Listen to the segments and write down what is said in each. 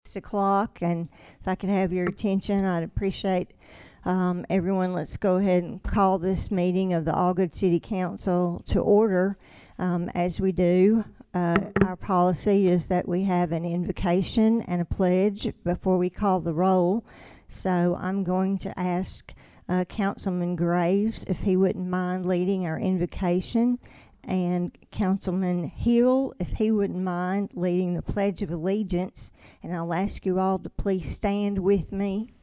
6 o'clock, and if I could have your attention, I'd appreciate everyone. Let's go ahead and call this meeting of the Allgood City Council to order. As we do, our policy is that we have an invocation and a pledge before we call the roll. So I'm going to ask Councilman Graves if he wouldn't mind leading our invocation, and Councilman Hill if he wouldn't mind leading the Pledge of Allegiance. And I'll ask you all to please stand with me.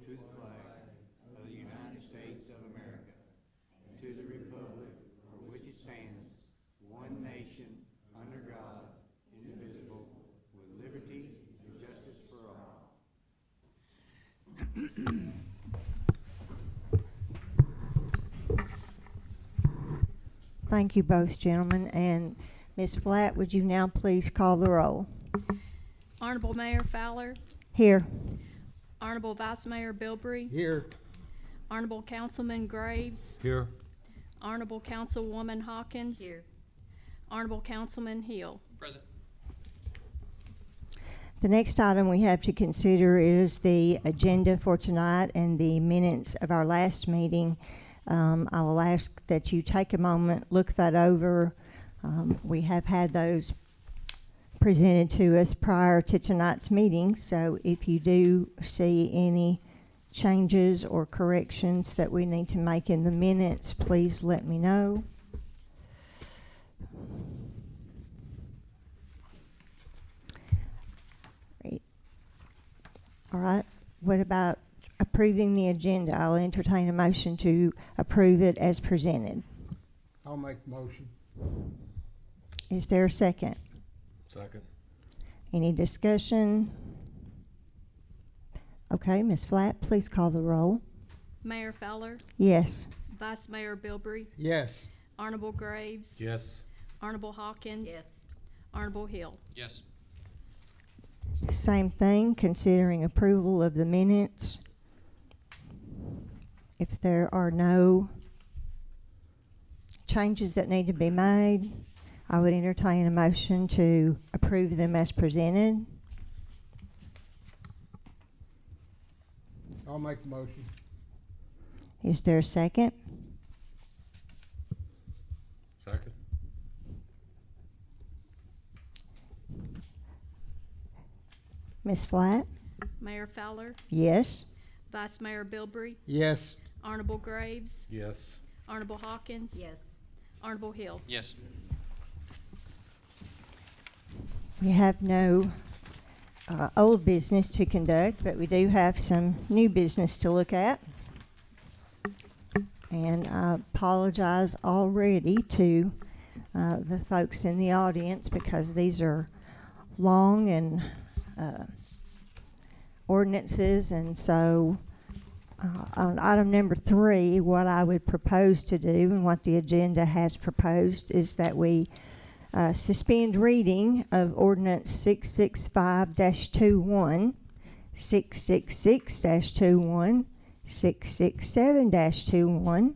To the flag of the United States of America, to the republic for which it stands, one nation, under God, indivisible, with liberty and justice for all. Thank you both, gentlemen. And Ms. Flatt, would you now please call the roll? Honorable Mayor Fowler, Here. Honorable Vice Mayor Bilbrey, Here. Honorable Councilman Graves, Here. Honorable Councilwoman Hawkins, Here. Honorable Councilman Hill. Present. The next item we have to consider is the agenda for tonight and the minutes of our last meeting. I will ask that you take a moment, look that over. We have had those presented to us prior to tonight's meeting, so if you do see any changes or corrections that we need to make in the minutes, please let me know. Great. All right, what about approving the agenda? I'll entertain a motion to approve it as presented. I'll make the motion. Is there a second? Second. Any discussion? Okay, Ms. Flatt, please call the roll. Mayor Fowler, Yes. Vice Mayor Bilbrey, Yes. Honorable Graves, Yes. Honorable Hawkins, Yes. Honorable Hill. Yes. Same thing, considering approval of the minutes. If there are no changes that need to be made, I would entertain a motion to approve them as presented. I'll make the motion. Is there a second? Second. Ms. Flatt? Mayor Fowler, Yes. Vice Mayor Bilbrey, Yes. Honorable Graves, Yes. Honorable Hawkins, Yes. Honorable Hill. Yes. We have no old business to conduct, but we do have some new business to look at. And I apologize already to the folks in the audience because these are long and ordinances, and so on item number 3, what I would propose to do and what the agenda has proposed is that we suspend reading of ordinance 665-21, 666-21, 667-21,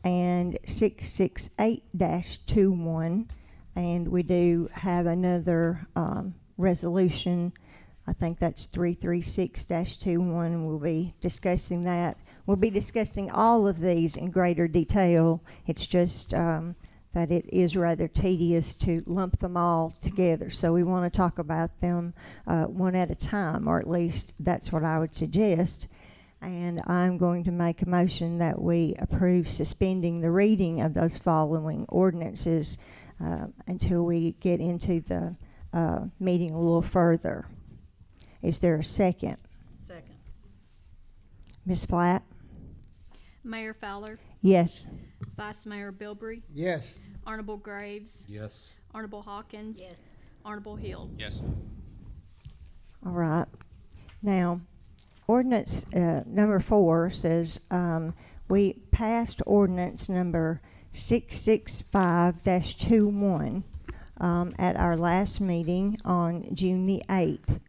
and 668-21. And we do have another resolution. I think that's 336-21. We'll be discussing that. We'll be discussing all of these in greater detail. It's just that it is rather tedious to lump them all together. So we want to talk about them one at a time, or at least that's what I would suggest. And I'm going to make a motion that we approve suspending the reading of those following ordinances until we get into the meeting a little further. Is there a second? Second. Ms. Flatt? Mayor Fowler, Yes. Vice Mayor Bilbrey, Yes. Honorable Graves, Yes. Honorable Hawkins, Yes. Honorable Hill. Yes. All right. Now, ordinance number 4 says we passed ordinance number 665-21 at our last meeting on June the 8th.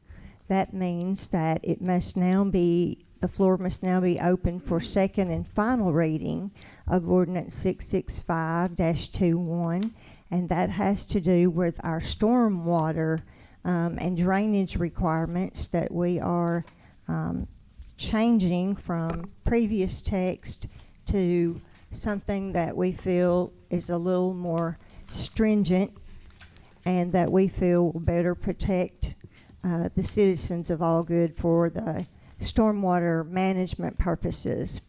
That means that it must now be, the floor must now be open for second and final reading of ordinance 665-21, and that has to do with our stormwater and drainage requirements that we are changing from previous text to something that we feel is a little more stringent and that we feel will better protect the citizens of Allgood for the stormwater management purposes.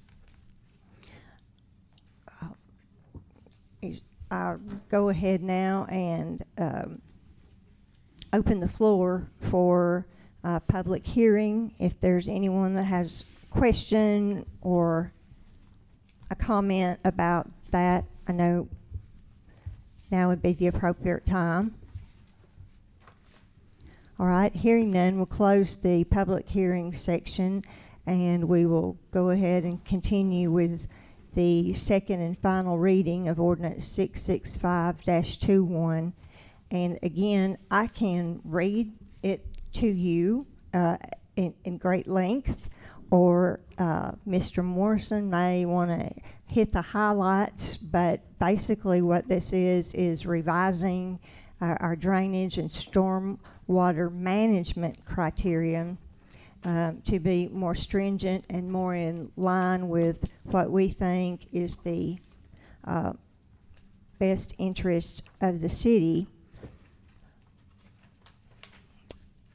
I'll go ahead now and open the floor for public hearing. If there's anyone that has a question or a comment about that, I know now would be the appropriate time. All right, hearing none, we'll close the public hearing section and we will go ahead and continue with the second and final reading of ordinance 665-21. And again, I can read it to you in great length, or Mr. Morrison may want to hit the highlights, but basically what this is revising our drainage and storm water management criterion to be more stringent and more in line with what we think is the best interest of the city.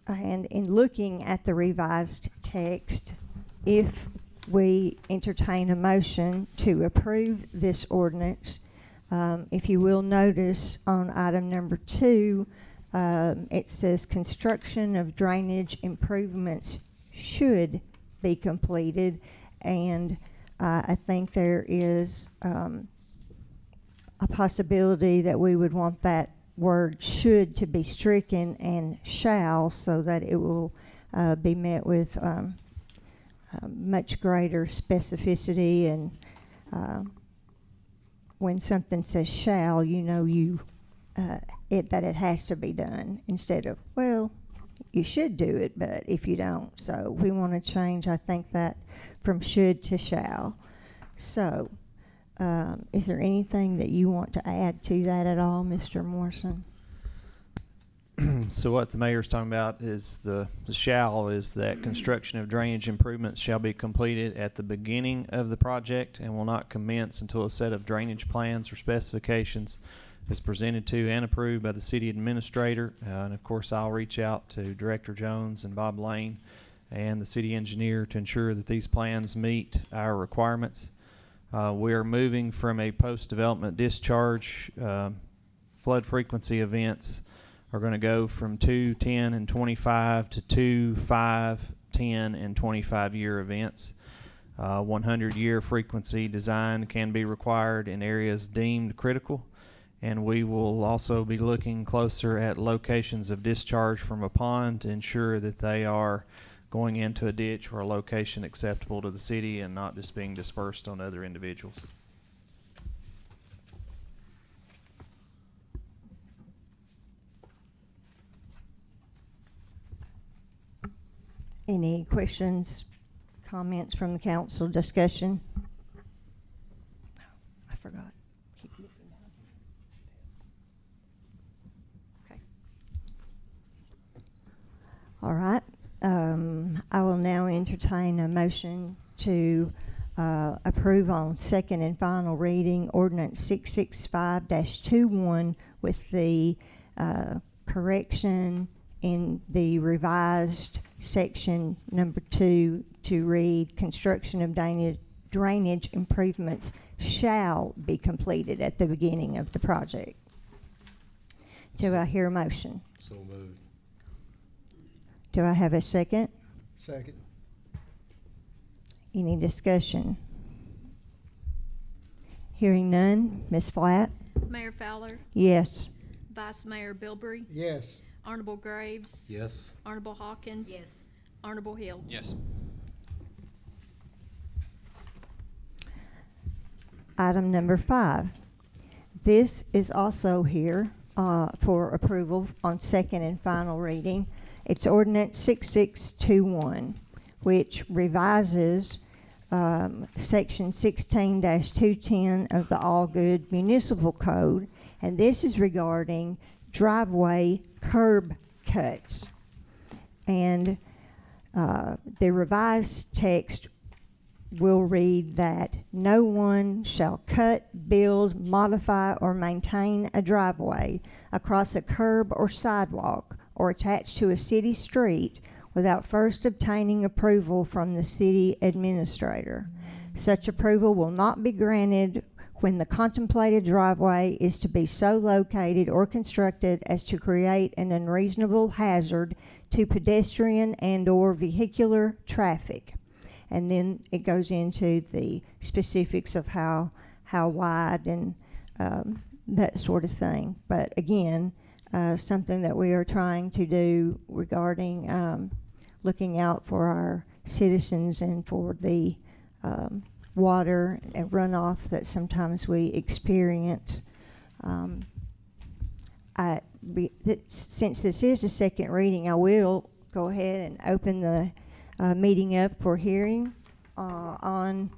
And in looking at the revised text, if we entertain a motion to approve this ordinance, if you will notice on item number 2, it says construction of drainage improvements should be completed, and I think there is a possibility that we would want that word should to be stricken and shall, so that it will be met with much greater specificity, and when something says shall, you know that it has to be done, instead of, well, you should do it, but if you don't. So we want to change, I think, that from should to shall. So is there anything that you want to add to that at all, Mr. Morrison? So what the mayor's talking about is the shall is that construction of drainage improvements shall be completed at the beginning of the project and will not commence until a set of drainage plans or specifications is presented to and approved by the city administrator. And of course, I'll reach out to Director Jones and Bob Lane and the city engineer to ensure that these plans meet our requirements. We are moving from a post-development discharge. Flood frequency events are going to go from 2, 10, and 25 to 2, 5, 10, and 25-year events. 100-year frequency design can be required in areas deemed critical, and we will also be looking closer at locations of discharge from a pond to ensure that they are going into a ditch or a location acceptable to the city and not just being dispersed on other individuals. Any questions, comments from the council, discussion? I forgot. Keep looking down. Okay. All right. I will now entertain a motion to approve on second and final reading ordinance 665-21 with the correction in the revised section number 2 to read, construction of drainage improvements shall be completed at the beginning of the project. Do I hear a motion? So moved. Do I have a second? Second. Any discussion? Hearing none. Ms. Flatt? Mayor Fowler, Yes. Vice Mayor Bilbrey, Yes. Honorable Graves, Yes. Honorable Hawkins, Honorable Hill. Yes. Item number 5. This is also here for approval on second and final reading. It's ordinance 6621, which revises section 16-210 of the All Good Municipal Code, and this is regarding driveway curb cuts. And the revised text will read that no one shall cut, build, modify, or maintain a driveway across a curb or sidewalk or attached to a city street without first obtaining approval from the city administrator. Such approval will not be granted when the contemplated driveway is to be so located or constructed as to create an unreasonable hazard to pedestrian and/or vehicular traffic. And then it goes into the specifics of how wide and that sort of thing. But again, something that we are trying to do regarding looking out for our citizens and for the water and runoff that sometimes we experience. Since this is a second reading, I will go ahead and open the meeting up for hearing on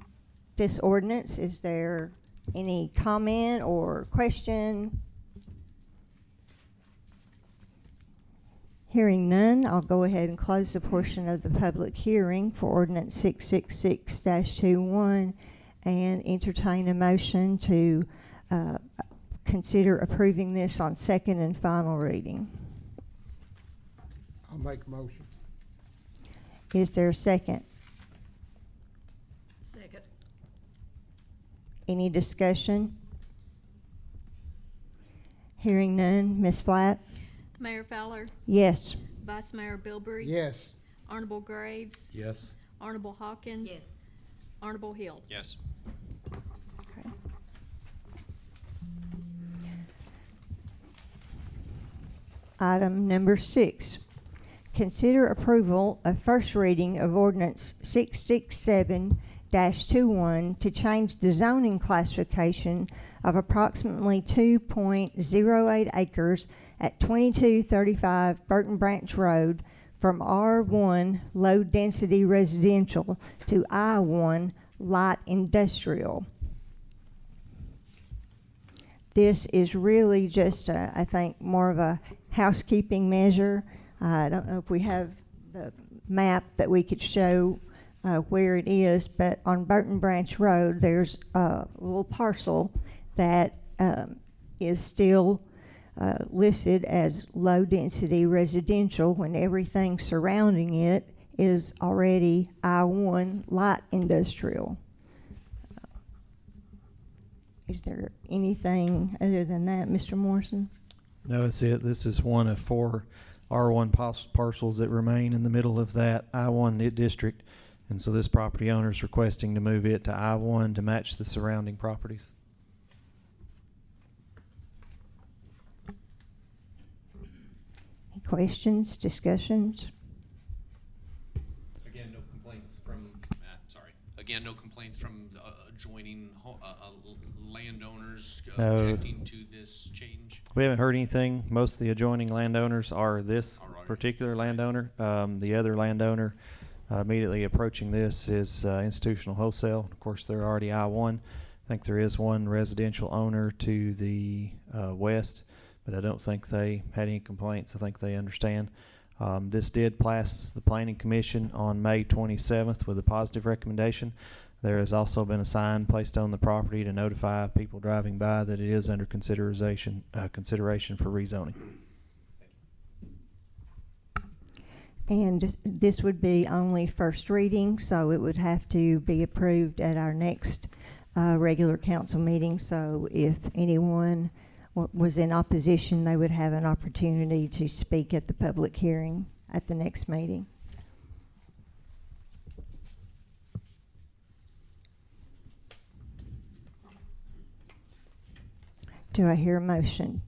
this ordinance. Is there any comment or question? Hearing none, I'll go ahead and close the portion of the public hearing for ordinance 666-21 and entertain a motion to consider approving this on second and final reading. I'll make a motion. Is there a second? Second. Any discussion? Hearing none. Ms. Flatt? Mayor Fowler, Yes. Vice Mayor Bilbrey, Yes. Honorable Graves, Yes. Honorable Hawkins, Honorable Hill. Yes. Okay. Item number 6. Consider approval of first reading of ordinance 667-21 to change the zoning classification of approximately 2.08 acres at 2235 Burton Branch Road from R1 low density residential to I1 light industrial. This is really just, I think, more of a housekeeping measure. I don't know if we have the map that we could show where it is, but on Burton Branch Road, there's a little parcel that is still listed as low-density residential when everything surrounding it is already I1 light industrial. Is there anything other than that, Mr. Morrison? No, that's it. This is one of 4 R1 parcels that remain in the middle of that I1 district. And so this property owner is requesting to move it to I1 to match the surrounding properties. Any questions, discussions? Again, no complaints from, Again, no complaints from adjoining landowners No. objecting to this change? We haven't heard anything. Most of the adjoining landowners are this All right. particular landowner. The other landowner immediately approaching this is Institutional Wholesale. Of course, they're already I1. I think there is one residential owner to the west, but I don't think they had any complaints. I think they understand. This did pass the Planning Commission on May 27th with a positive recommendation. There has also been a sign placed on the property to notify people driving by that it is under consideration for rezoning. And this would be only first reading, so it would have to be approved at our next regular council meeting. So if anyone was in opposition, they would have an opportunity to speak at the public hearing at the next meeting. Do I hear a motion?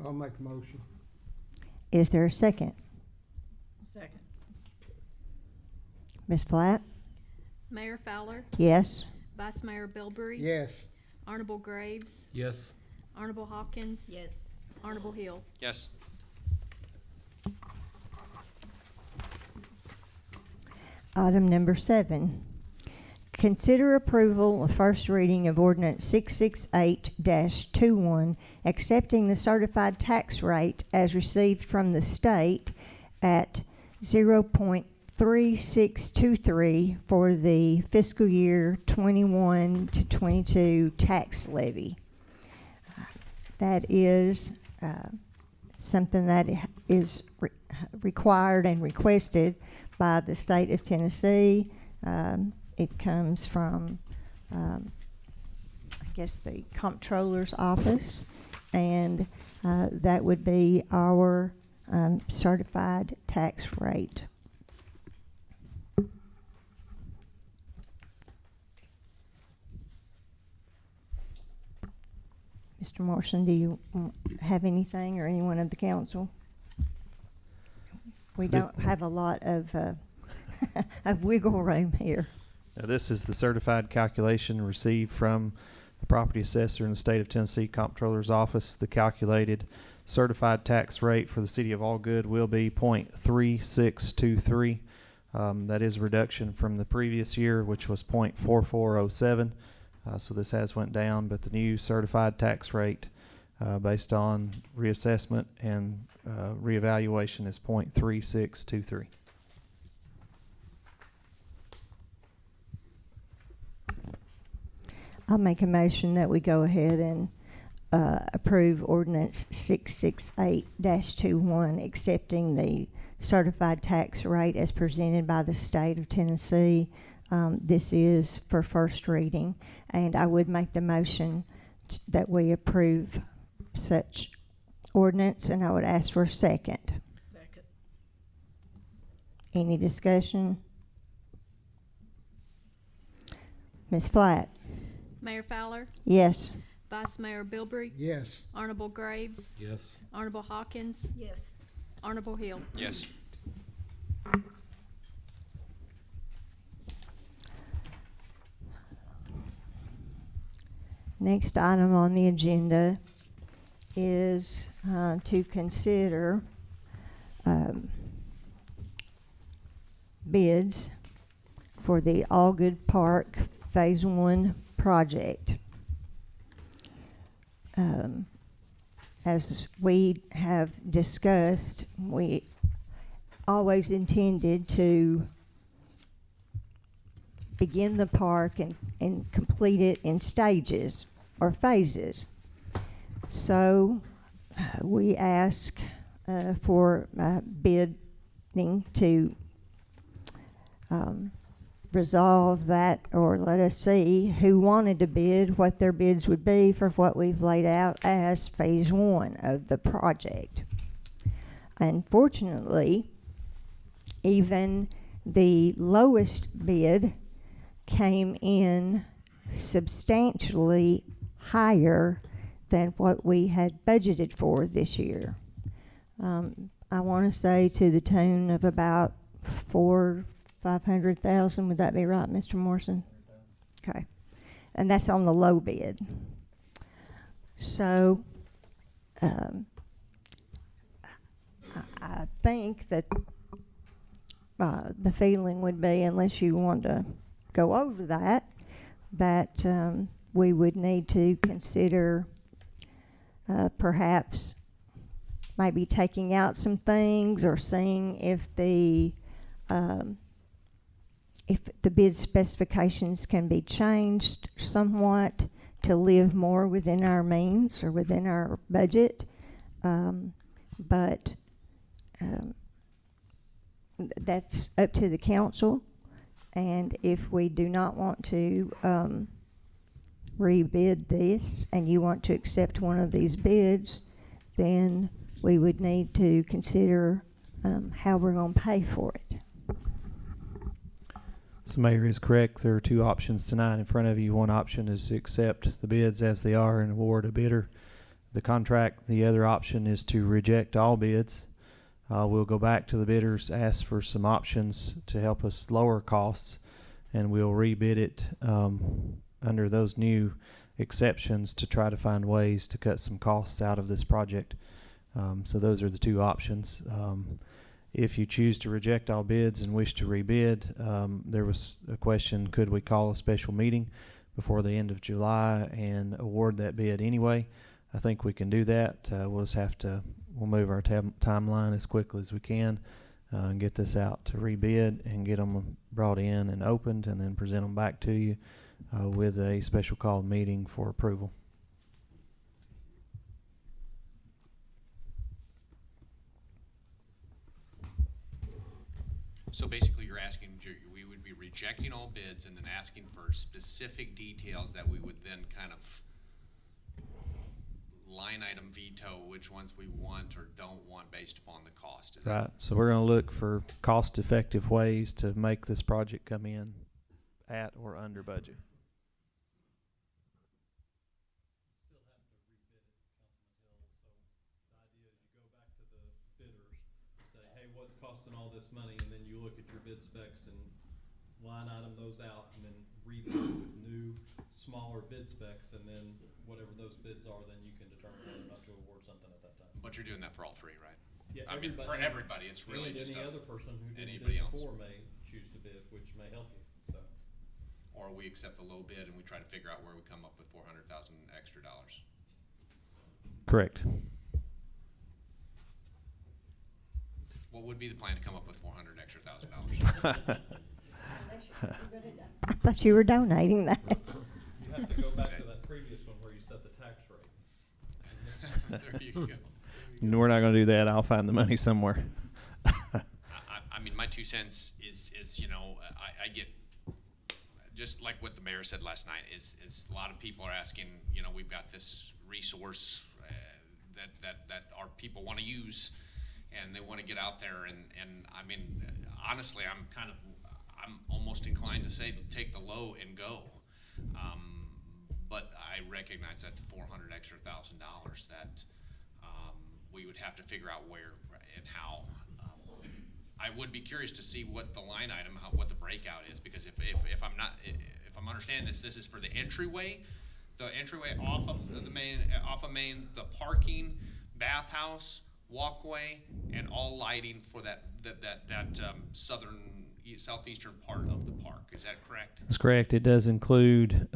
I'll make a motion. Is there a second? Second. Ms. Platt? Mayor Fowler, Yes. Vice Mayor Bilberry. Yes. Honorable Graves, Yes. Honorable Hawkins, Yes. Honorable Hill. Yes. Item number 7. Consider approval of first reading of ordinance 668-21, accepting the certified tax rate as received from the state at 0.3623 for the fiscal year 21 to 22 tax levy. That is something that is required and requested by the state of Tennessee. It comes from, I guess, the comptroller's office, and that would be our certified tax rate. Mr. Morrison, do you have anything, or anyone of the council? We So this- don't have a lot of of wiggle room here. Now, this is the certified calculation received from the property assessor in the state of Tennessee Comptroller's Office. The calculated certified tax rate for the city of Allgood will be 0.3623. That is a reduction from the previous year, which was 0.4407. So this has went down, but the new certified tax rate based on reassessment and reevaluation is 0.3623. I'll make a motion that we go ahead and approve ordinance 668-21, accepting the certified tax rate as presented by the state of Tennessee. This is for first reading, and I would make the motion that we approve such ordinance, and I would ask for a second. Second. Any discussion? Ms. Flatt? Mayor Fowler, Yes. Vice Mayor Bilberry, Yes. Honorable Graves, Yes. Honorable Hawkins, Yes. Honorable Hill. Yes. Next item on the agenda is to consider bids for the Allgood Park Phase 1 project. As we have discussed, we always intended to begin the park and complete it in stages or phases. So we ask for bidding to resolve that, or let us see who wanted to bid, what their bids would be for what we've laid out as phase 1 of the project. Unfortunately, even the lowest bid came in substantially higher than what we had budgeted for this year. I want to say to the tune of about $500,000. Would that be right, Mr. Morrison? Okay. And that's on the low bid. So I think that the feeling would be, unless you want to go over that, that we would need to consider perhaps maybe taking out some things, or seeing if the bid specifications can be changed somewhat to live more within our means or within our budget. But that's up to the council. And if we do not want to rebid this and you want to accept one of these bids, then we would need to consider how we're going to pay for it. So Mayor is correct. There are two options tonight in front of you. One option is to accept the bids as they are and award a bidder the contract. The other option is to reject all bids. We'll go back to the bidders, ask for some options to help us lower costs, and we'll rebid it under those new exceptions to try to find ways to cut some costs out of this project. So those are the two options. If you choose to reject all bids and wish to rebid, there was a question, could we call a special meeting before the end of July and award that bid anyway? I think we can do that. We'll move our timeline as quickly as we can and get this out to rebid and get them brought in and opened and then present them back to you with a special call meeting for approval. So basically, you're asking, we would be rejecting all bids and then asking for specific details that we would then kind of line item veto which ones we want or don't want based upon the cost. Is Right. So we're going to look for cost-effective ways to make this project come in at or under budget. What's costing all this money, and then you look at your bid specs and line item those out, and then rebid with new, smaller bid specs, and then whatever those bids are, then you can determine whether or not to award something at that time. But you're doing that for all three, right? Yeah, I mean, for everybody, it's really and just any other person who didn't anybody bid else. before may choose to bid, which may help you, so. Or we accept the low bid and we try to figure out where we come up with $400,000 extra dollars. Correct. What would be the plan to come up with $400,000 extra? I thought you were donating that. You have to go back to that previous one where you set the tax rate. There you go. No, we're not going to do that. I'll find the money somewhere. I mean, my 2 cents is you know, I get, just like what the mayor said last night, is a lot of people are asking, you know, we've got this resource that our people want to use, and they want to get out there, and I mean, honestly, I'm almost inclined to say take the low and go. But I recognize that's $400,000 extra that we would have to figure out where and how. I would be curious to see what the line item, what the breakout is, because if I'm understanding this is for the entryway off of Main, the parking, bathhouse, walkway, and all lighting for that southeastern part of the park. Is that correct? That's correct. It does include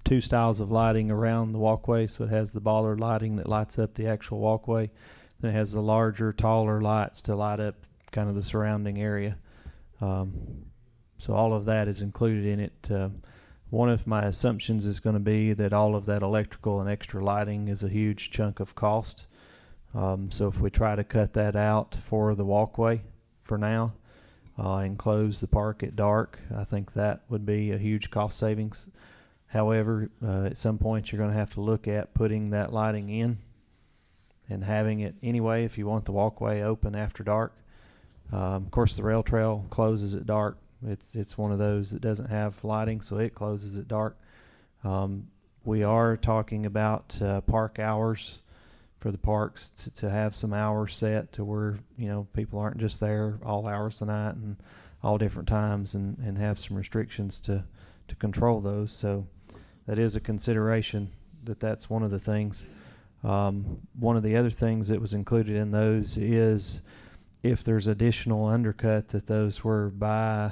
two styles of lighting around the walkway. So it has the bollard lighting that lights up the actual walkway. Then it has the larger, taller lights to light up kind of the surrounding area. So all of that is included in it. One of my assumptions is going to be that all of that electrical and extra lighting is a huge chunk of cost. So if we try to cut that out for the walkway for now and close the park at dark, I think that would be a huge cost savings. However, at some point you're going to have to look at putting that lighting in and having it anyway if you want the walkway open after dark. Of course, the rail trail closes at dark. It's one of those that doesn't have lighting, so it closes at dark. We are talking about park hours for the parks to have some hours set to where, you know, people aren't just there all hours of the night and all different times, and have some restrictions to control those. So that is a consideration, that's one of the things. One of the other things that was included in those is if there's additional undercut, that those were by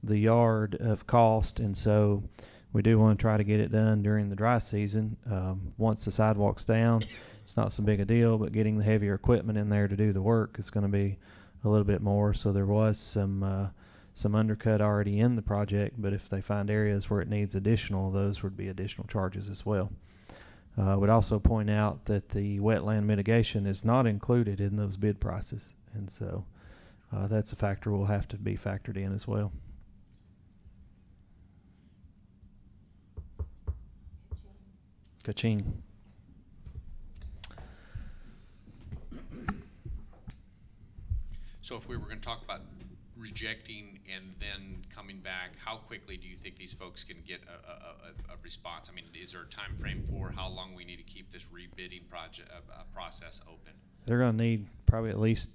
the yard of cost, and so we do want to try to get it done during the dry season. Once the sidewalk's down, it's not so big a deal, but getting the heavier equipment in there to do the work is going to be a little bit more. So there was some undercut already in the project, but if they find areas where it needs additional, those would be additional charges as well. I would also point out that the wetland mitigation is not included in those bid prices, And so that's a factor will have to be factored in as well. Ka-ching. So if we were gonna talk about rejecting and then coming back, how quickly do you think these folks can get a response? I mean, is there a time frame for how long we need to keep this rebidding process open? They're going to need probably at least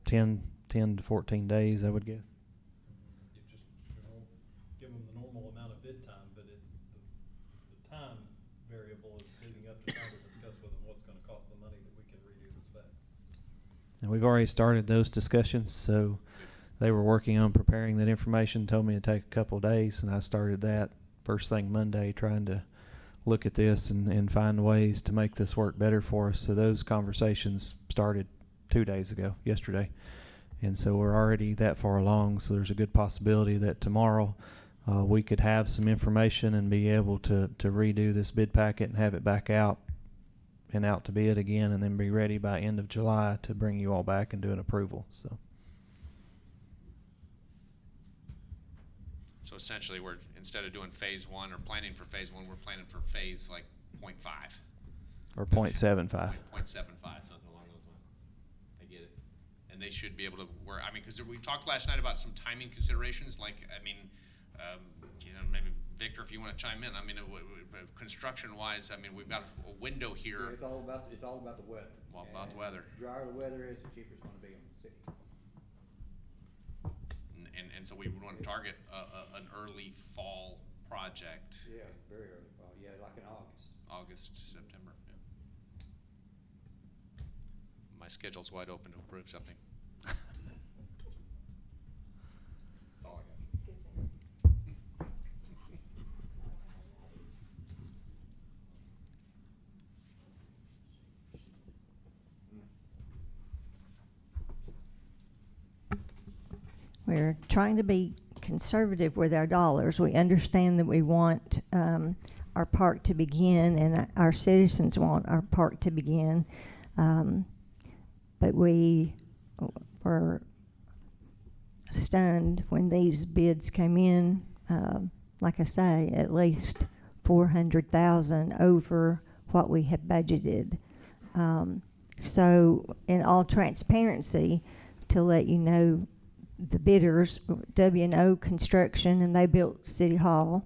10 to 14 days, I would guess. You just, give them the normal amount of bid time, but it's the time variable is leading up to trying to discuss with them what's gonna cost the money that we can redo the specs. And we've already started those discussions, so they were working on preparing that information, told me it'd take a couple of days, and I started that first thing Monday, trying to look at this and find ways to make this work better for us. So those conversations started 2 days ago, yesterday. And so we're already that far along, so there's a good possibility that tomorrow we could have some information and be able to redo this bid packet and have it back out and out to bid again, and then be ready by end of July to bring you all back and do an approval. So essentially, we're, instead of doing phase 1 or planning for phase 1, we're planning for phase like 0.5. Or 0.75. 0.75, something along those lines. I get it. And they should be able to work, I mean, because we talked last night about some timing considerations, like, I mean, you know, maybe Victor, if you want to chime in, I mean, construction-wise, I mean, we've got a window here. Yeah, it's all about the weather. Well, about the weather. The drier the weather is, the cheaper it's gonna be in the city. And so we would want to target an early fall project. Yeah, very early fall, yeah, like in August. August, September, yeah. My schedule's wide open to approve something. That's all I got. We're trying to be conservative with our dollars. We understand that we want our park to begin, and our citizens want our park to begin. But we were stunned when these bids came in. Like I say, at least 400,000 over what we had budgeted. So, in all transparency, to let you know, the bidders, W&O Construction, and they built City Hall.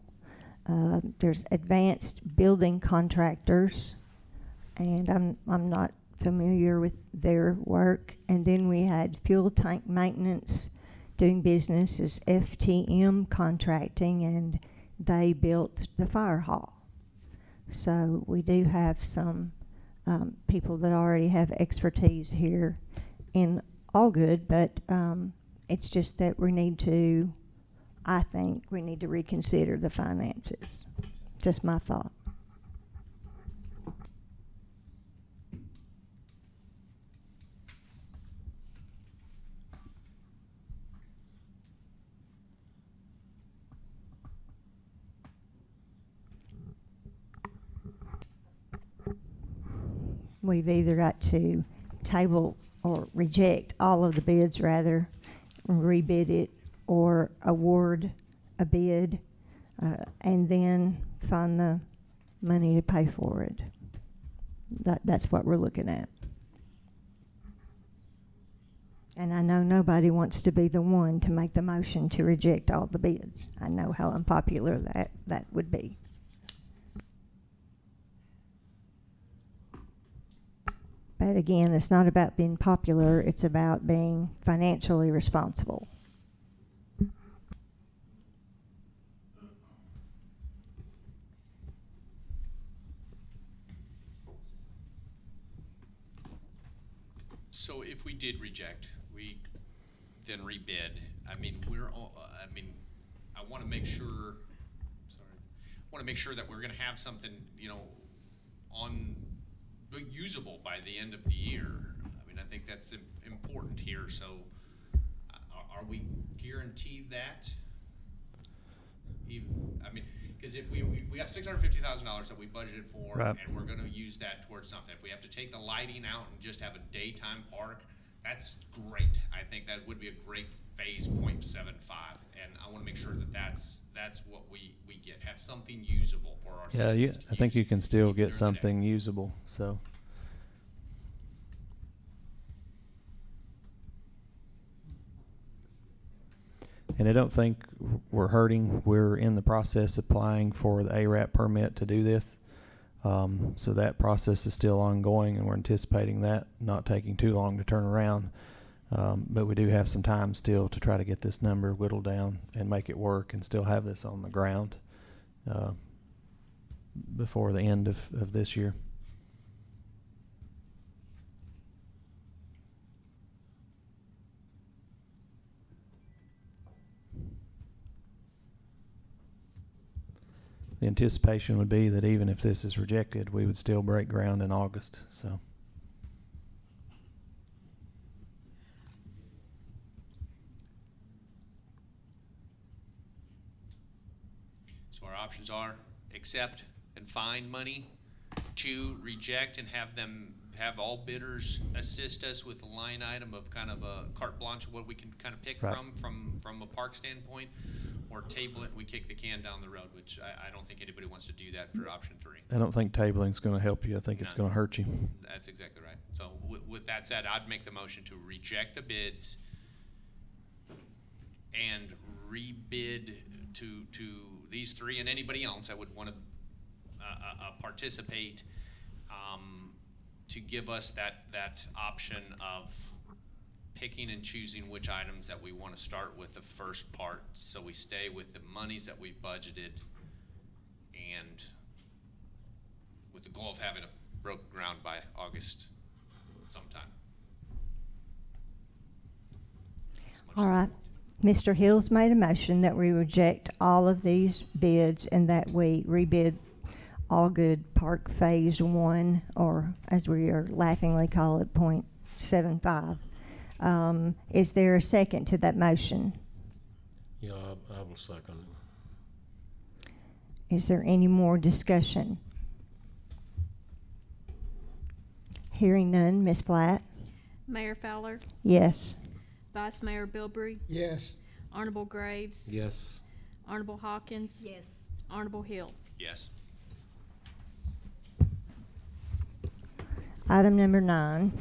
There's Advanced Building Contractors, and I'm not familiar with their work. And then we had Fuel Tank Maintenance, doing business as FTM Contracting, and they built the fire hall. So we do have some people that already have expertise here in Allgood, but it's just that I think we need to reconsider the finances. Just my thought. We've either got to table or reject all of the bids, rather, rebid it, or award a bid, and then find the money to pay for it. That's what we're looking at. And I know nobody wants to be the one to make the motion to reject all the bids. I know how unpopular that would be. But again, it's not about being popular, it's about being financially responsible. So if we did reject, we then rebid. I mean, I want to make sure. I want to make sure that we're going to have something, usable by the end of the year. I mean, I think that's important here. So, are we guaranteed that? Because if we got $650,000 that we budgeted for, right, and we're going to use that towards something. If we have to take the lighting out and just have a daytime park, That's great. I think that would be a great phase 0.75, and I wanna make sure that that's what we get, have something usable for our Yeah, citizens to I think you use can still during get the day. something usable, so. And I don't think we're hurting. We're in the process of applying for the ARAP permit to do this. So that process is still ongoing, and we're anticipating that not taking too long to turn around. But we do have some time still to try to get this number whittled down and make it work and still have this on the ground before the end of this year. The anticipation would be that even if this is rejected, we would still break ground in August, so. So our options are accept and find money, 2, reject and have all bidders assist us with a line item of kind of a carte blanche of what we can kind of pick Right. from a park standpoint, or table it and we kick the can down the road, which I don't think anybody wants to do that for option 3. I don't think tabling's gonna help you. I think it's No. gonna hurt you. That's exactly right. So with that said, I'd make the motion to reject the bids and rebid to these 3 and anybody else that would want to participate, to give us that option of picking and choosing which items that we want to start with the first part, so we stay with the monies that we've budgeted, and with the goal of having it broke ground by August sometime. As much All as- right. Mr. Hills made a motion that we reject all of these bids and that we rebid All Good Park Phase 1, or as we are laughingly call it, 0.75. Is there a second to that motion? Yeah, I will second. Is there any more discussion? Hearing none, Ms. Flatt? Mayor Fowler, Yes. Vice Mayor Bilbrey, Yes. Honorable Graves, Yes. Honorable Hawkins, Yes. Honorable Hill. Yes. Item number 9,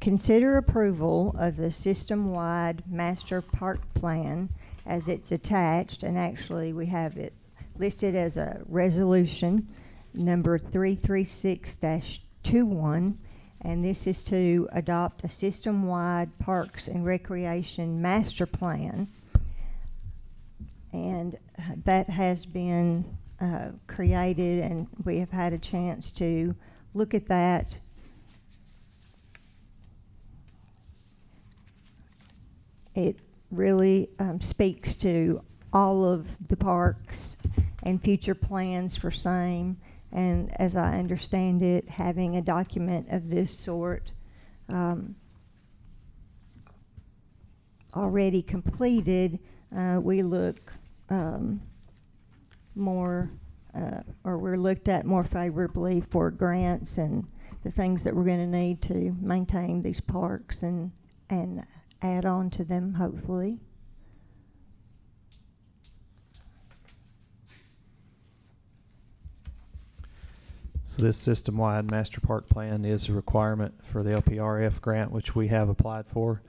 consider approval of the system-wide master park plan as it's attached, and actually we have it listed as a resolution number 336-21, and this is to adopt a system-wide parks and recreation master plan. And that has been created, and we have had a chance to look at that. It really speaks to all of the parks and future plans for same. And as I understand it, having a document of this sort already completed, we look more, or we're looked at more favorably for grants and the things that we're going to need to maintain these parks and add on to them, hopefully. So this system-wide master park plan is a requirement for the LPRF grant, which we have applied for.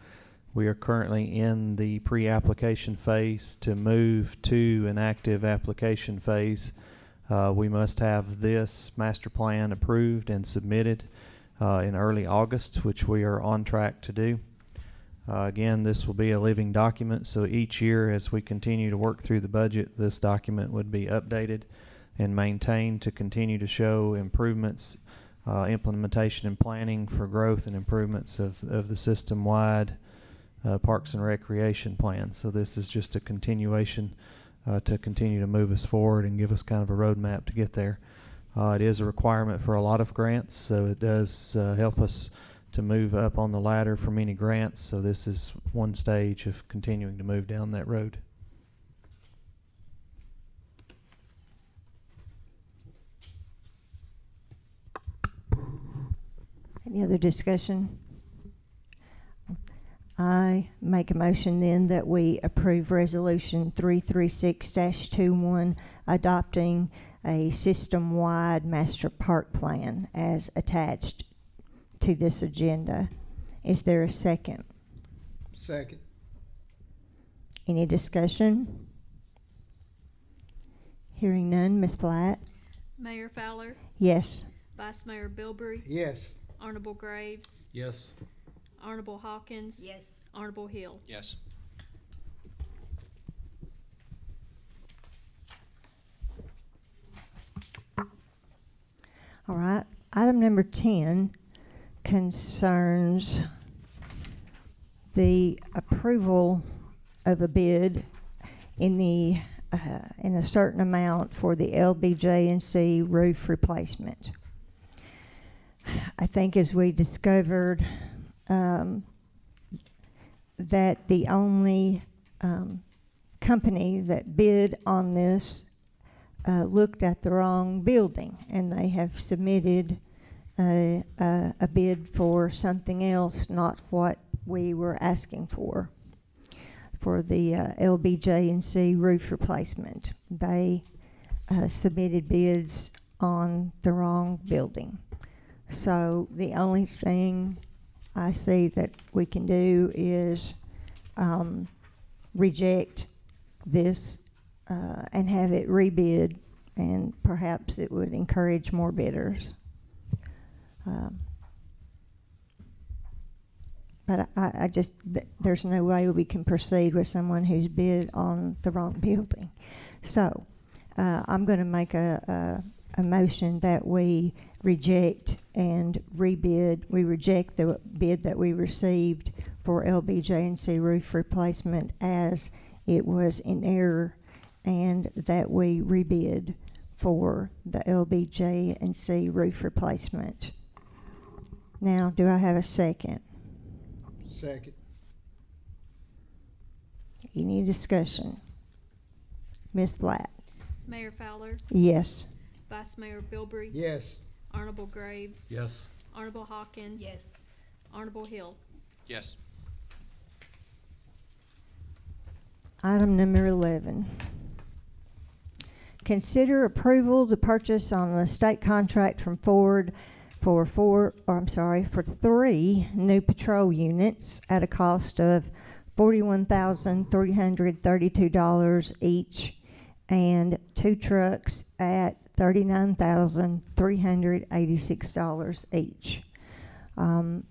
We are currently in the pre-application phase. To move to an active application phase, we must have this master plan approved and submitted in early August, which we are on track to do. Again, this will be a living document, so each year as we continue to work through the budget, this document would be updated and maintained to continue to show improvements, implementation and planning for growth and improvements of the system-wide Parks and Recreation plan. So this is just a continuation to continue to move us forward and give us kind of a roadmap to get there. It is a requirement for a lot of grants, so it does help us to move up on the ladder for many grants. So this is one stage of continuing to move down that road. Any other discussion? I make a motion then that we approve Resolution 336-21, adopting a system-wide master park plan as attached to this agenda. Is there a second? Second. Any discussion? Hearing none, Ms. Blatt? Mayor Fowler, Yes. Vice Mayor Bilbrey, Yes. Honorable Graves, Yes. Honorable Hawkins. Yes. Honorable Hill. Yes. All right. Item number 10 concerns the approval of a bid in a certain amount for the LBJ&C roof replacement. I think as we discovered that the only company that bid on this looked at the wrong building, and they have submitted a bid for something else, not what we were asking for the LBJ&C roof replacement. They submitted bids on the wrong building. So the only thing I see that we can do is reject this and have it rebid, and perhaps it would encourage more bidders. But I just, there's no way we can proceed with someone who's bid on the wrong building. So I'm going to make a motion that we reject and rebid. We reject the bid that we received for LBJ&C roof replacement as it was in error, and that we rebid for the LBJ&C roof replacement. Now, do I have a second? Second. Any discussion? Ms. Blatt? Mayor Fowler, Yes. Vice Mayor Bilbrey, Yes. Honorable Graves, Yes. Honorable Hawkins. Yes. Honorable Hill. Yes. Item number 11. Consider approval to purchase on a state contract from Ford for 3 new patrol units at a cost of $41,332 each, and 2 trucks at $39,386 each.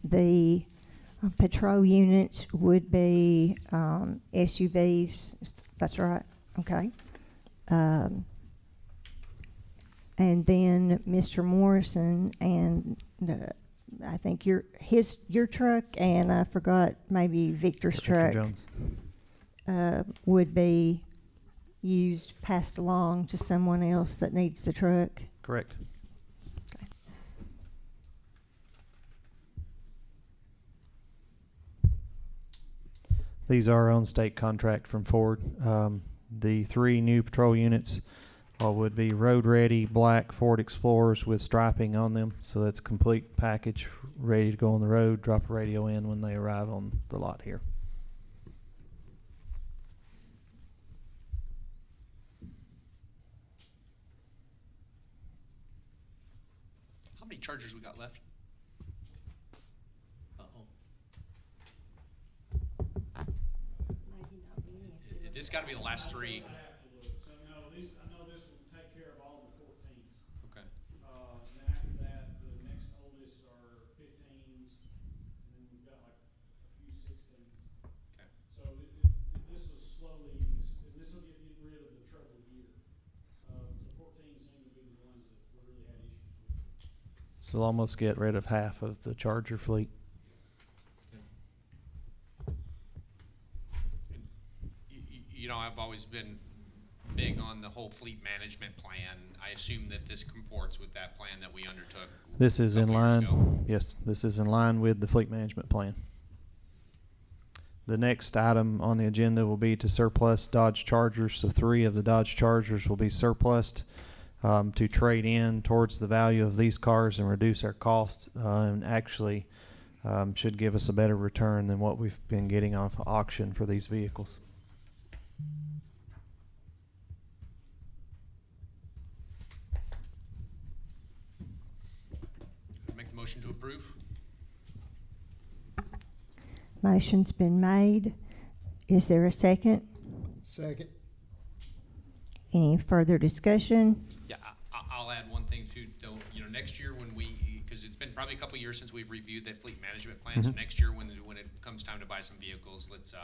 The patrol units would be SUVs. That's right. Okay. And then Mr. Morrison and I think your truck, and I forgot maybe Victor's Victor truck Jones. would be passed along to someone else that needs the truck. Correct. These are on state contract from Ford. The 3 new patrol units would be road ready black Ford Explorers with striping on them, so that's a complete package, ready to go on the road. Drop a radio in when they arrive on the lot here. How many Chargers we got left? Uh-oh. This got to be the last 3. So no, I know this will take care of all the 14s. Okay. And then after that, the next oldest are 15s, and then we've got like a few 16s. Okay. So this will slowly, this will get rid of the trouble year. The 14s seem to be the ones that we really had issues with. So we'll almost get rid of half of the Charger fleet. You know, I've always been big on the whole fleet management plan. I assume that this comports with that plan that we undertook. This is in couple years ago. line, yes, this is in line with the fleet management plan. The next item on the agenda will be to surplus Dodge Chargers. So 3 of the Dodge Chargers will be surplused to trade in towards the value of these cars and reduce our costs. And actually, should give us a better return than what we've been getting off auction for these vehicles. Make the motion to approve? Motion's been made. Is there a second? Second. Any further discussion? Yeah, I'll add one thing too, though, next year when because it's been probably a couple years since we've reviewed that fleet management plan, so Mhm. next year when it comes time to buy some vehicles, let's,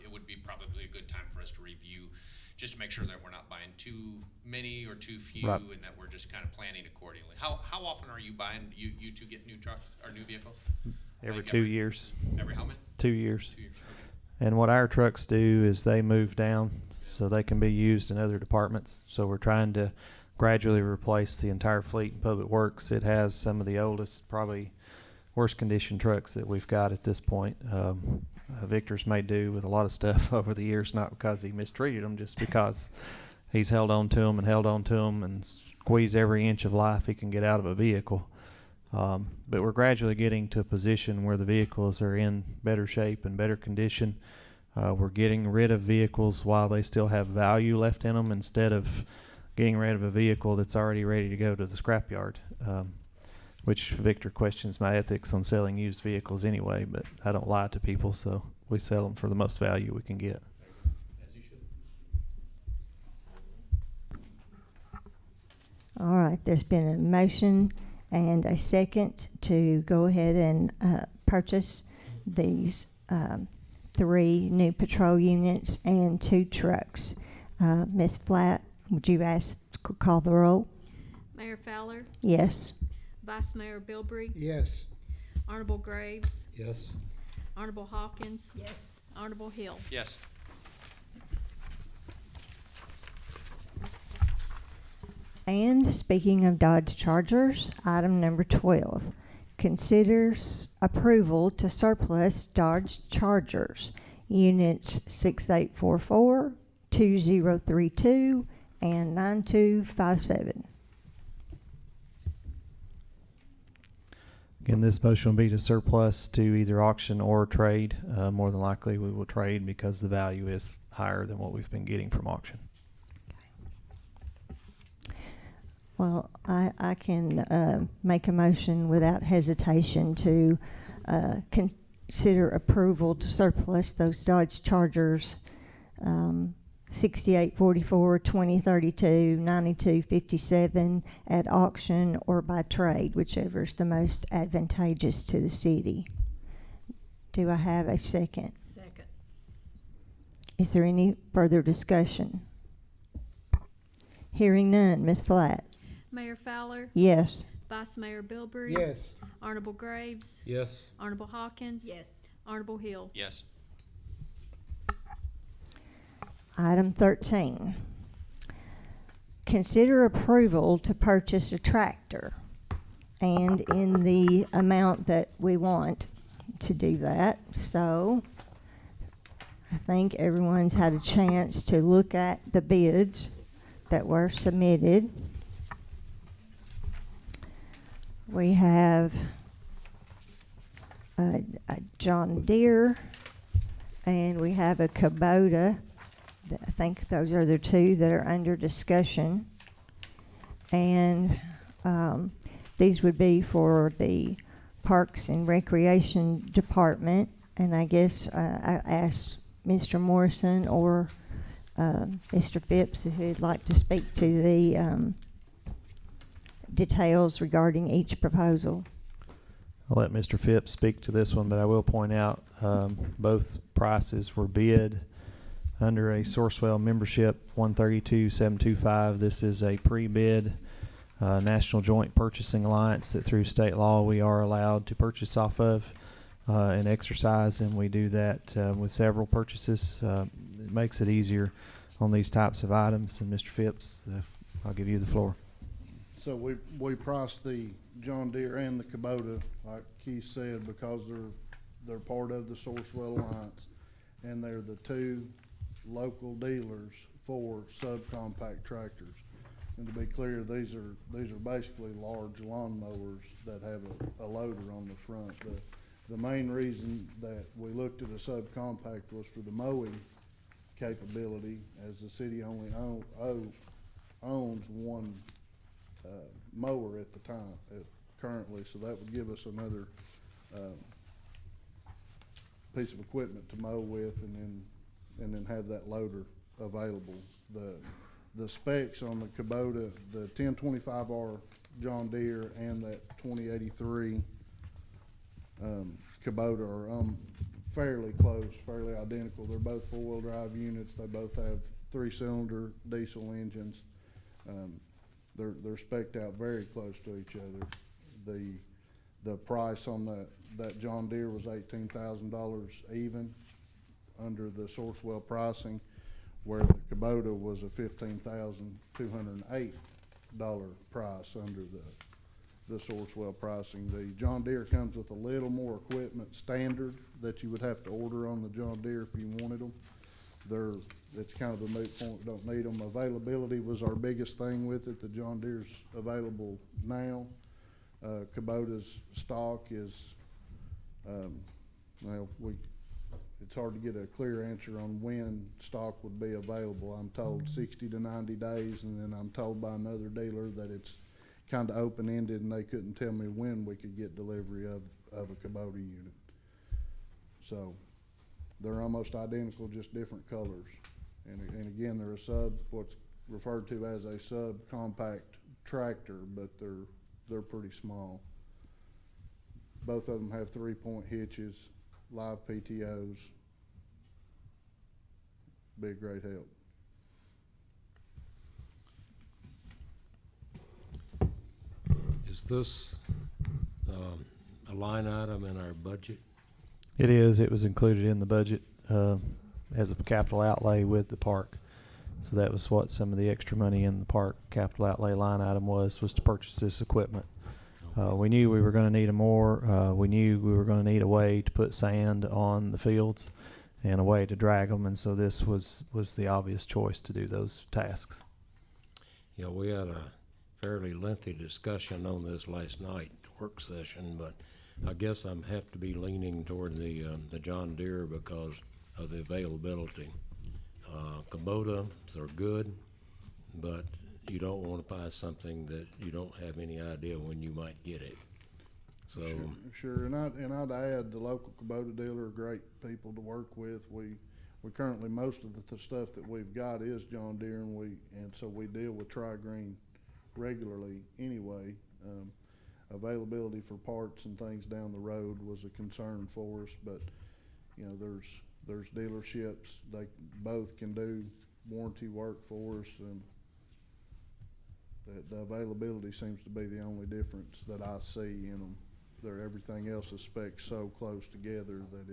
it would be probably a good time for us to review, just to make sure that we're not buying too many or too few, Right. and that we're just kind of planning accordingly. How often are you buying, you two get new trucks, or new vehicles? Every Like 2 years. Every how many? 2 years. 2 years, okay. And what our trucks do is they move down so they can be used in other departments. So we're trying to gradually replace the entire fleet in Public Works. It has some of the oldest, probably worst condition trucks that we've got at this point. Victor's made do with a lot of stuff over the years, not because he mistreated them, just because he's held on to them and squeezed every inch of life he can get out of a vehicle. But we're gradually getting to a position where the vehicles are in better shape and better condition. We're getting rid of vehicles while they still have value left in them, instead of getting rid of a vehicle that's already ready to go to the scrapyard, which Victor questions my ethics on selling used vehicles anyway, but I don't lie to people, so we sell them for the most value we can get. As you should. All right, there's been a motion and a second to go ahead and purchase these 3 new patrol units and 2 trucks. Ms. Flatt, would you call the roll? Mayor Fowler, Yes. Vice Mayor Bilbrey, Yes. Honorable Graves, Yes. Honorable Hawkins, Yes. Honorable Hill. Yes. And speaking of Dodge Chargers, item number 12. Considers approval to surplus Dodge Chargers, units 6844, 2032, and 9257. Again, this motion will be to surplus to either auction or trade. More than likely we will trade because the value is higher than what we've been getting from auction. Well, I can make a motion without hesitation to consider approval to surplus those Dodge Chargers 6844, 2032, 9257 at auction or by trade, whichever is the most advantageous to the city. Do I have a second? Second. Is there any further discussion? Hearing none. Ms. Flatt? Mayor Fowler, Yes. Vice Mayor Bilbrey, Yes. Honorable Graves, Yes. Honorable Hawkins, Yes. Honorable Hill. Yes. Item 13. Consider approval to purchase a tractor, and in the amount that we want to do that. So I think everyone's had a chance to look at the bids that were submitted. We have a John Deere, and we have a Kubota. I think those are the 2 that are under discussion. And these would be for the Parks and Recreation Department. And I guess I asked Mr. Morrison or Mr. Phipps if he'd like to speak to the details regarding each proposal. I'll let Mr. Phipps speak to this one, but I will point out both prices were bid under a Sourcewell membership 132725. This is a pre-bid National Joint Purchasing Alliance that through state law we are allowed to purchase off of and exercise, and we do that with several purchases. It makes it easier on these types of items. And Mr. Phipps, I'll give you the floor. So we priced the John Deere and the Kubota, like Keith said, because they're part of the Sourcewell Alliance, and they're the 2 local dealers for subcompact tractors. And to be clear, these are basically large lawn mowers that have a loader on the front. The main reason that we looked at a subcompact was for the mowing capability, as the city only owns one mower at the time, currently, so that would give us another piece of equipment to mow with, and then have that loader available. The specs on the Kubota, the 1025R John Deere and that 2083 Kubota are fairly close, fairly identical. They're both four-wheel drive units. They both have 3-cylinder diesel engines. They're spec'd out very close to each other. The price on that John Deere was $18,000 even under the Sourcewell pricing, where the Kubota was a $15,208 price under the Sourcewell pricing. The John Deere comes with a little more equipment standard that you would have to order on the John Deere if you wanted them. It's kind of a moot point, we don't need them. Availability was our biggest thing with it. The John Deere's available now. Kubota's stock is, it's hard to get a clear answer on when stock would be available. I'm told 60 to 90 days, and then I'm told by another dealer that it's kind of open-ended, and they couldn't tell me when we could get delivery of a Kubota unit. So they're almost identical, just different colors. And again, they're what's referred to as a subcompact tractor, but they're pretty small. Both of them have 3-point hitches, live PTOs. Be a great help. Is this a line item in our budget? It is. It was included in the budget as a capital outlay with the park. So that was what some of the extra money in the park capital outlay line item was to purchase this equipment. We knew we were going to need more. We knew we were going to need a way to put sand on the fields and a way to drag them, and so this was the obvious choice to do those tasks. Yeah, we had a fairly lengthy discussion on this last night, work session, but I guess I'm have to be leaning toward the John Deere because of the availability. Kubotas are good, but you don't want to buy something that you don't have any idea when you might get it. So Sure. And I'd add the local Kubota dealer are great people to work with. We currently, most of the stuff that we've got is John Deere, and so we deal with Tri-Green regularly anyway. Availability for parts and things down the road was a concern for us, but there's dealerships, they both can do warranty work for us, and the availability seems to be the only difference that I see in them. Everything else is spec'd so close together that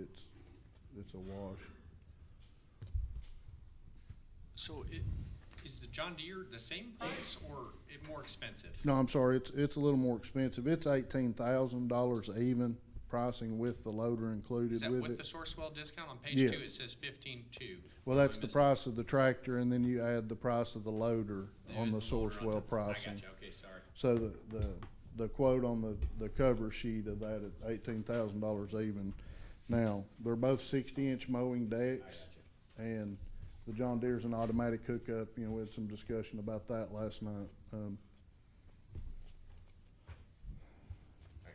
it's a wash. So is the John Deere the same price or more expensive? No, I'm sorry, it's a little more expensive. It's $18,000 even pricing with the loader included Is that with with it. the Sourcewell discount? On page Yeah. 2 it says 15.2. Well, that's the price of the tractor, and then you add the price of the loader on the loader on Sourcewell top. pricing. I got you, okay, sorry. So the quote on the cover sheet of that at $18,000 even. Now, they're both 60-inch mowing decks, and the John Deere's an automatic hookup. We had some discussion about that last night. I got you.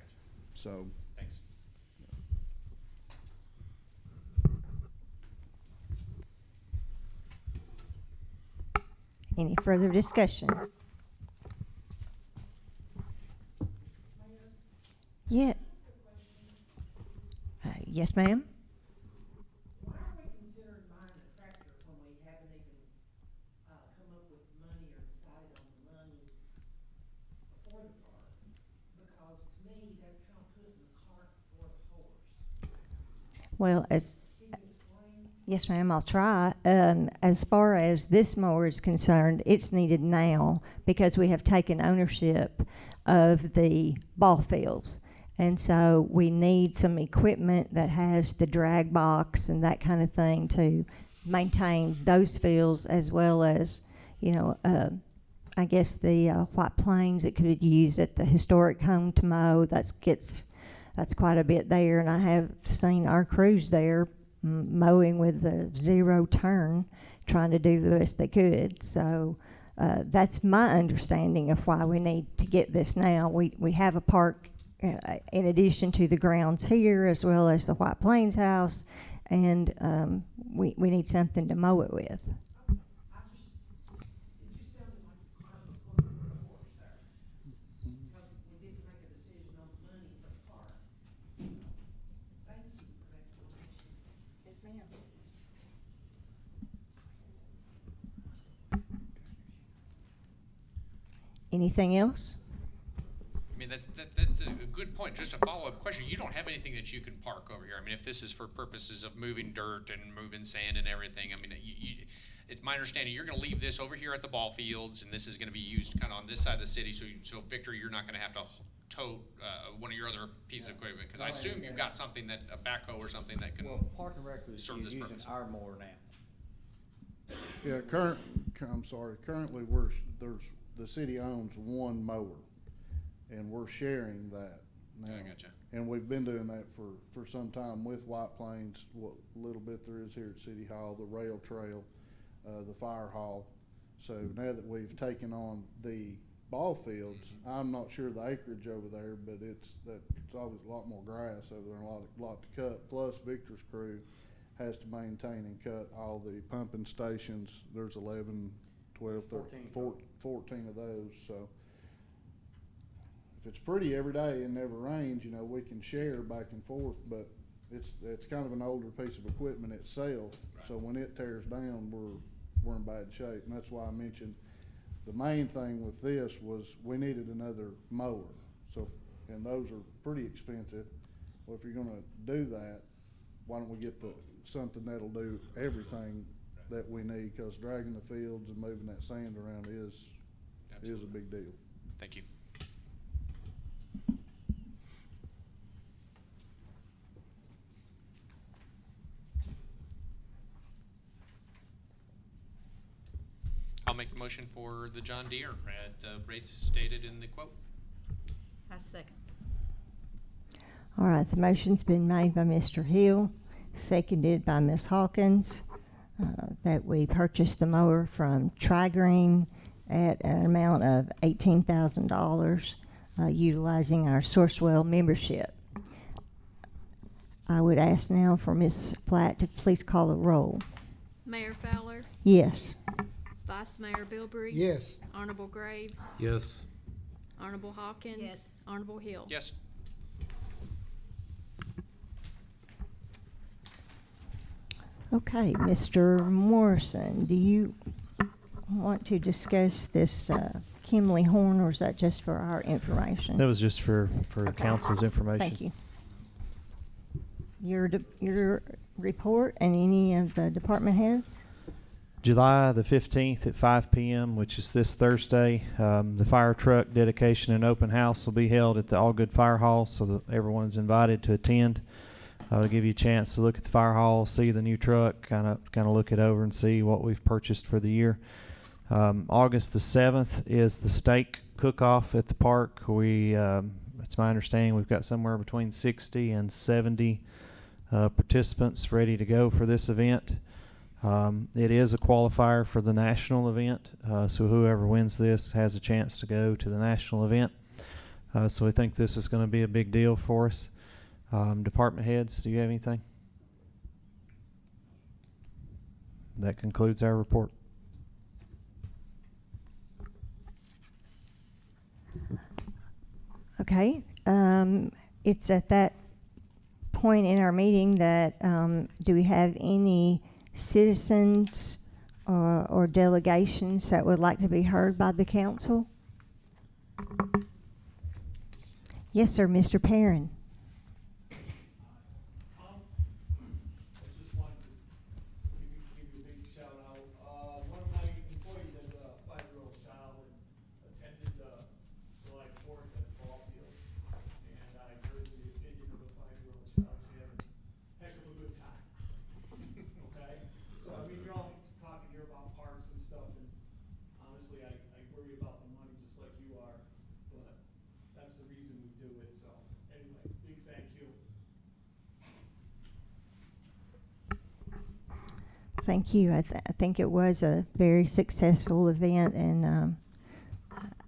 So, Thanks. Any further discussion? Yeah. Yes, ma'am? Why are we considering buying a tractor when we haven't even, come up with money or decided on the money for the park? Because to me, that's kind of putting the cart before the horse. Well, Can you explain? yes, ma'am, I'll try. As far as this mower is concerned, it's needed now because we have taken ownership of the ball fields. And so we need some equipment that has the drag box and that kind of thing to maintain those fields, as well as, a I guess the White Plains that could be used at the historic home to mow. That's quite a bit there, and I have seen our crews there mowing with a zero turn, trying to do the best they could. So that's my understanding of why we need to get this now. We have a park in addition to the grounds here, as well as the White Plains house, and we need something to mow it with. It just sounded like I was going to the horse there. Because we didn't make a decision on the money for the park. Thank you for that explanation. Yes, ma'am. Anything else? I mean, that's a good point. Just a follow-up question. You don't have anything that you can park over here. I mean, if this is for purposes of moving dirt and moving sand and everything, I mean, it's my understanding you're going to leave this over here at the ball fields, and this is going to be used kind of on this side of the city. So Victor, you're not going to have to tow one of your other pieces of equipment, because I assume you've got something that a backhoe or something that can Park and Rec is serve this using purpose. our mower now. Yeah, currently the city owns one mower, and we're sharing that now. I gotcha. And we've been doing that for some time with White Plains, what little bit there is here at City Hall, the rail trail, the fire hall. So now that we've taken on the ball fields, I'm not sure the acreage over there, but it's always a lot more grass over there and a lot to cut. Plus Victor's crew has to maintain and cut all the pumping stations. There's 11, 12, 13, 14 of those. So if it's pretty every day and never rains, you know, we can share back and forth, but it's kind of an older piece of equipment itself. Right. So when it tears down, we're in bad shape. And that's why I mentioned the main thing with this was we needed another mower. So, and those are pretty expensive. Well, if you're gonna do that, why don't we get something that'll do everything that we need? Because dragging the fields and moving that sand around is a big deal. Thank you. I'll make the motion for the John Deere at the rates stated in the quote. I second. All right, the motion's been made by Mr. Hill, seconded by Ms. Hawkins, that we purchase the mower from Tri-Green at an amount of $18,000, utilizing our Sourcewell membership. I would ask now for Ms. Flatt to please call the roll. Mayor Fowler, Yes. Vice Mayor Bilbrey. Yes. Honorable Graves, Yes. Honorable Hawkins. Yes. Honorable Hill. Yes. Okay, Mr. Morrison, do you want to discuss this Kimley Horn, or is that just for our information? That was just for council's information. Thank you. Your report and any of the department heads? July the 15th at 5 p.m., which is this Thursday, the fire truck dedication and open house will be held at the All Good Fire Hall, so that everyone's invited to attend. I'll give you a chance to look at the fire hall, see the new truck, kind of look it over and see what we've purchased for the year. August the 7th is the steak cook-off at the park. It's my understanding we've got somewhere between 60 and 70 participants ready to go for this event. It is a qualifier for the national event, so whoever wins this has a chance to go to the national event. So we think this is going to be a big deal for us. Department heads, do you have anything? That concludes our report. Okay, it's at that point in our meeting that, do we have any citizens or delegations that would like to be heard by the council? Yes, sir, Mr. Perrin. I just wanted to give you a big shout out. One of my employees has a 5-year-old child and attended the July 4th at the ball field. And I heard the opinion of the 5-year-old child. She had a heck of a good time. Okay? So, I mean, you're all talking here about parks and stuff, and honestly, I worry about thank you. I think it was a very successful event, and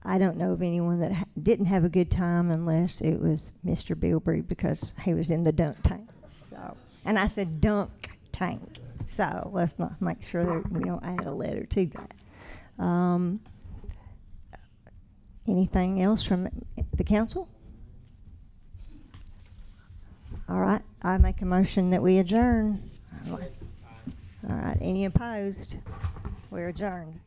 I don't know of anyone that didn't have a good time unless it was Mr. Bilbrey, because he was in the dunk tank. So, and I said dunk tank. So let's not make sure that we don't add a letter to that. Anything else from the council? All right, I make a motion that we adjourn. All right, any opposed? We're adjourned.